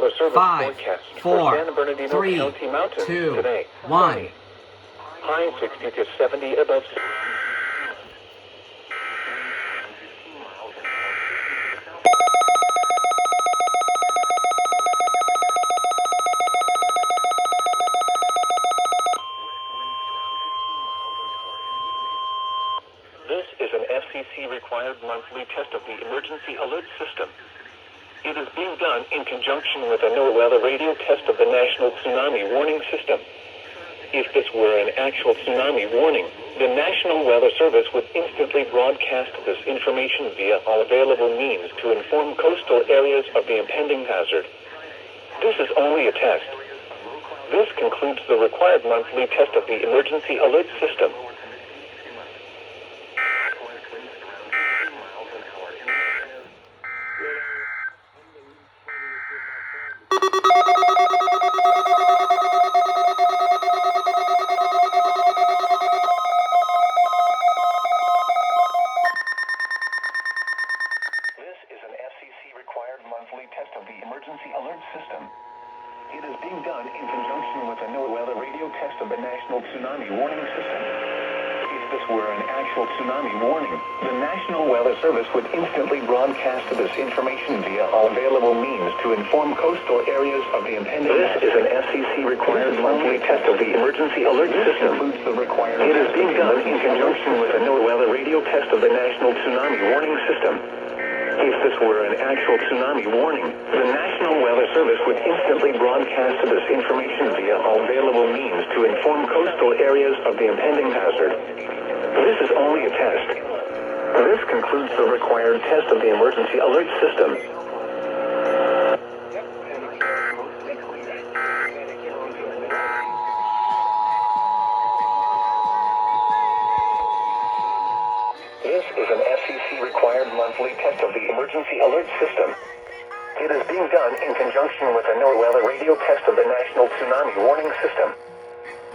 Weather Service 5, forecast 4, for San Bernardino 3, County Mountains 2, today. 1. High 60 to 70 above. This is an FCC-required monthly test of the emergency alert system. It is being done in conjunction with a NOAA radio test of the National Tsunami Warning System. If this were an actual tsunami warning, the National Weather Service would instantly broadcast this information via all available means to inform coastal areas of the impending hazard. This is only a test. This concludes the required monthly test of the emergency alert system. This is an FCC-required monthly test of the emergency alert system. It is being done in conjunction with a NOAA radio test of the National Tsunami Warning System. If this were an actual tsunami warning, the National Weather Service would instantly broadcast this information via all available means to inform coastal areas of the impending. This is an FCC-required monthly test of the emergency alert system. It is being done in conjunction with a NOAA radio test of the National Tsunami Warning System. If this were an actual tsunami warning, the National Weather Service would instantly broadcast this information via all available means to inform coastal areas of the impending hazard. This is only a test. This concludes the required test of the emergency alert system. This is an FCC-required monthly test of the emergency alert system. It is being done in conjunction with a NOAA radio test of the National Tsunami Warning System.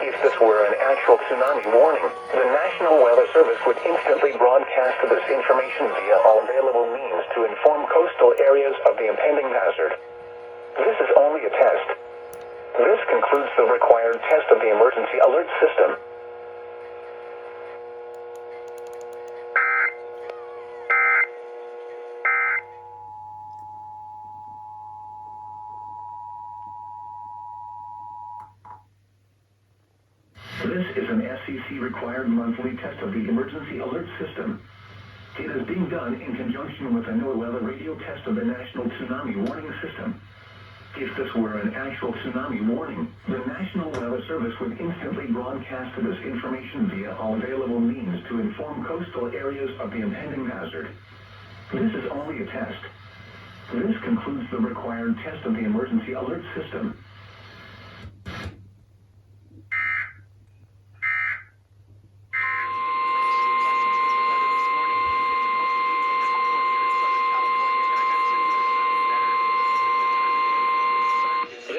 If this were an actual tsunami warning, the National Weather Service would instantly broadcast this information via all available means to inform coastal areas of the impending hazard. This is only a test. This concludes the required test of the emergency alert system. This is an FCC-required monthly test of the emergency alert system. It is being done in conjunction with a NOAA radio test of the National Tsunami Warning System. If this were an actual tsunami warning, the National Weather Service would instantly broadcast this information via all available means to inform coastal areas of the impending hazard. This is only a test. This concludes the required test of the emergency alert system.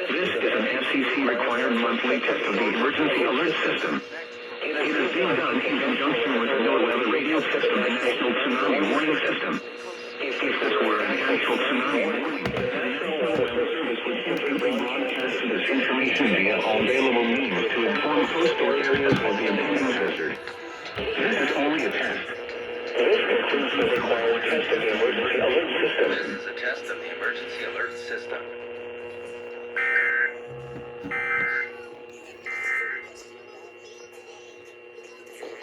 This is an FCC-required monthly test of the emergency alert system. It is being done in conjunction with a NOAA radio test of the National Tsunami Warning System. If this were an actual tsunami warning, the National Weather Service would instantly broadcast this information via all available means to inform coastal areas of the impending hazard. This is only a test. This concludes the required test of the emergency alert system. This is a test of the emergency alert system.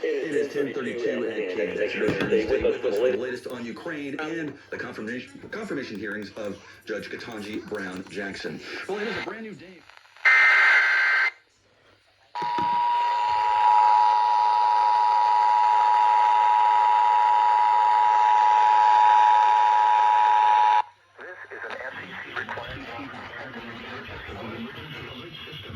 It is 10:32 at KPCC. Stay with us for the latest on Ukraine and the confirmation hearings of Judge Ketanji Brown Jackson. Well, it is a brand new day. This is an FCC-required test of the emergency alert system.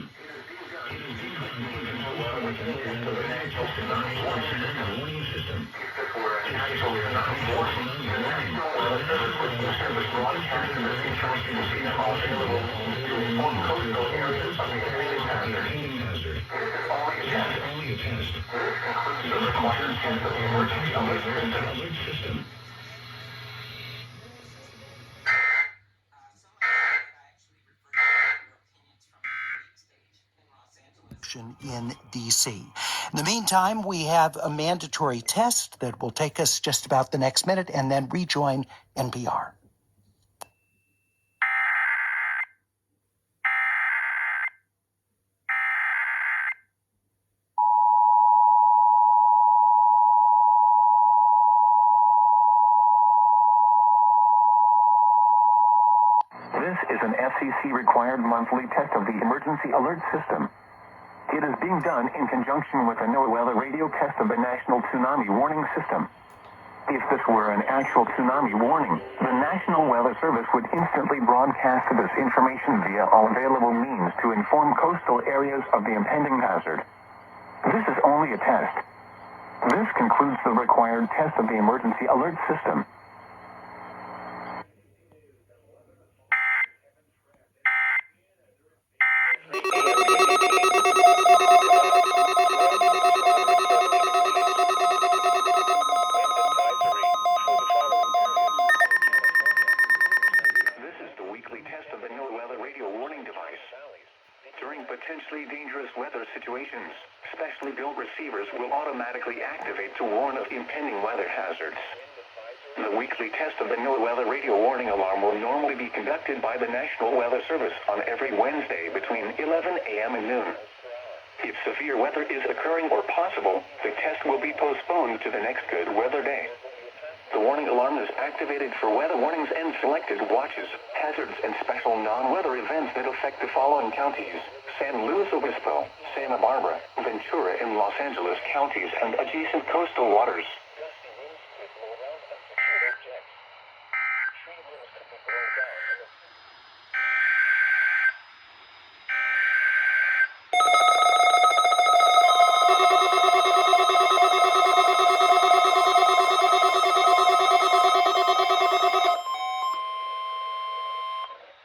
It is being done in conjunction with a NOAA to the National Tsunami Warning System. If this were an actual tsunami warning, the National Weather Service would instantly broadcast this information via all available means to inform coastal areas of the impending hazard. This is only a test. This concludes the required test of the emergency alert system. election in D.C. In the meantime, we have a mandatory test that will take us just about the next minute and then rejoin NPR. This is an FCC-required monthly test of the emergency alert system. It is being done in conjunction with the NOAA radio test of the National Tsunami Warning System. If this were an actual tsunami warning, the National Weather Service would instantly broadcast this information via all available means to inform coastal areas of the impending hazard. This is only a test. This concludes the required test of the emergency alert system. During potentially dangerous weather situations, specially built receivers will automatically activate to warn of impending weather hazards. The weekly test of the NOAA radio warning alarm will normally be conducted by the National Weather Service on every Wednesday between 11 a.m. and noon. If severe weather is occurring or possible, the test will be postponed to the next good weather day. The warning alarm is activated for weather warnings and selected watches, hazards, and special non-weather events that affect the following counties: San Luis Obispo, Santa Barbara, Ventura, and Los Angeles counties and adjacent coastal waters.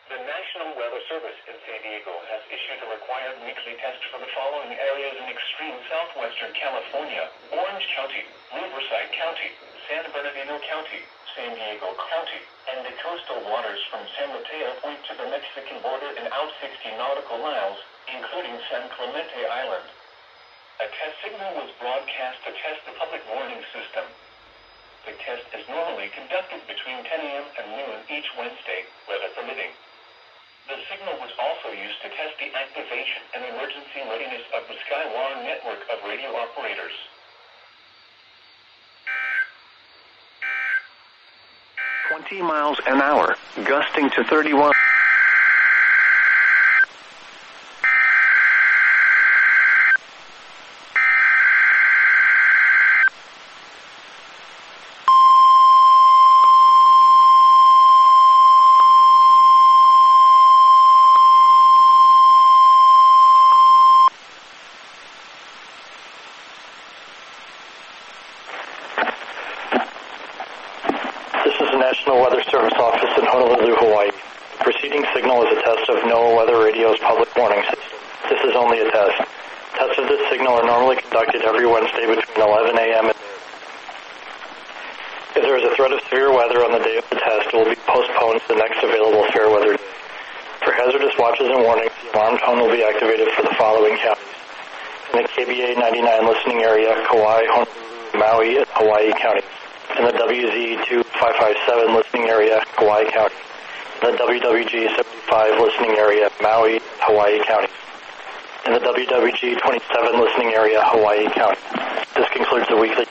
The National Weather Service in San Diego has issued a required weekly test for the following areas in extreme southwestern California: Orange County, Riverside County, San Bernardino County, San Diego County, and the coastal waters from San Mateo Point to the Mexican border and out 60 nautical miles, including San Clemente Island. A test signal was broadcast to test the public warning system. The test is normally conducted between 10 a.m. and noon each Wednesday, weather permitting. The signal was also used to test the activation and emergency readiness of the Skywire network of radio operators. "20 miles an hour, gusting to 31. National Weather Service office in Honolulu, Hawaii. The preceding signal is a test of NOAA Weather Radio's public warning system. This is only a test. Tests of this signal are normally conducted every Wednesday between 11 a.m. and noon. If there is a threat of severe weather on the day of the test, it will be postponed to the next available fair weather day. For hazardous watches and warnings, the alarm tone will be activated for the following counties: in the KBA 99 listening area, Kauai, Honolulu, Maui, and Hawaii counties; in the WZ 2557 listening area, Kauai County; in the WWG 75 listening area, Maui, Hawaii County; in the WWG 27 listening area, Hawaii County. This concludes the weekly